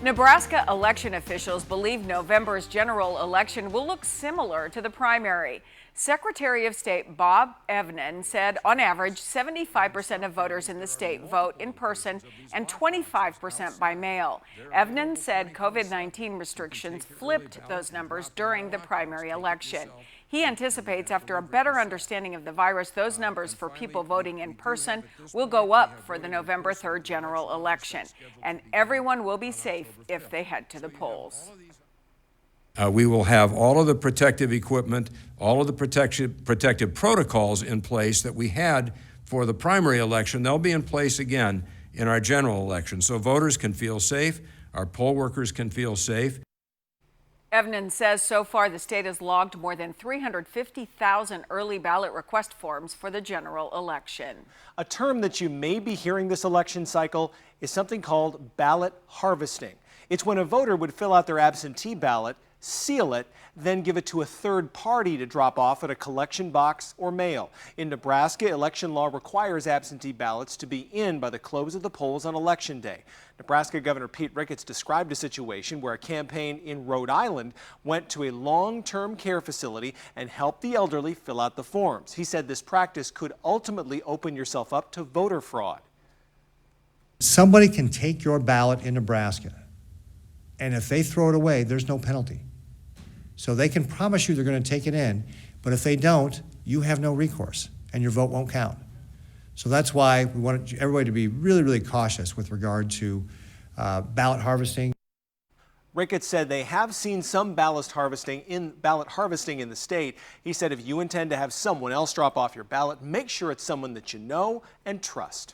Nebraska election officials believe November's general election will look similar to the primary. Secretary of State Bob Evnen said on average 75% of voters in the state vote in person and 25% by mail. Evnen said COVID-19 restrictions flipped those numbers during the primary election. He anticipates after a better understanding of the virus, those numbers for people voting in person will go up for the November 3rd general election, and everyone will be safe if they head to the polls. We will have all of the protective equipment, all of the protective protocols in place that we had for the primary election. They'll be in place again in our general election, so voters can feel safe, our poll workers can feel safe. Evnen says so far the state has logged more than 350,000 early ballot request forms for the general election. A term that you may be hearing this election cycle is something called ballot harvesting. It's when a voter would fill out their absentee ballot, seal it, then give it to a third party to drop off at a collection box or mail. In Nebraska, election law requires absentee ballots to be in by the close of the polls on Election Day. Nebraska Governor Pete Ricketts described a situation where a campaign in Rhode Island went to a long-term care facility and helped the elderly fill out the forms. He said this practice could ultimately open yourself up to voter fraud. Somebody can take your ballot in Nebraska, and if they throw it away, there's no penalty. So they can promise you they're going to take it in, but if they don't, you have no recourse, and your vote won't count. So that's why we want everybody to be really, really cautious with regard to ballot harvesting. Ricketts said they have seen some ballot harvesting in the state. He said if you intend to have someone else drop off your ballot, make sure it's someone that you know and trust.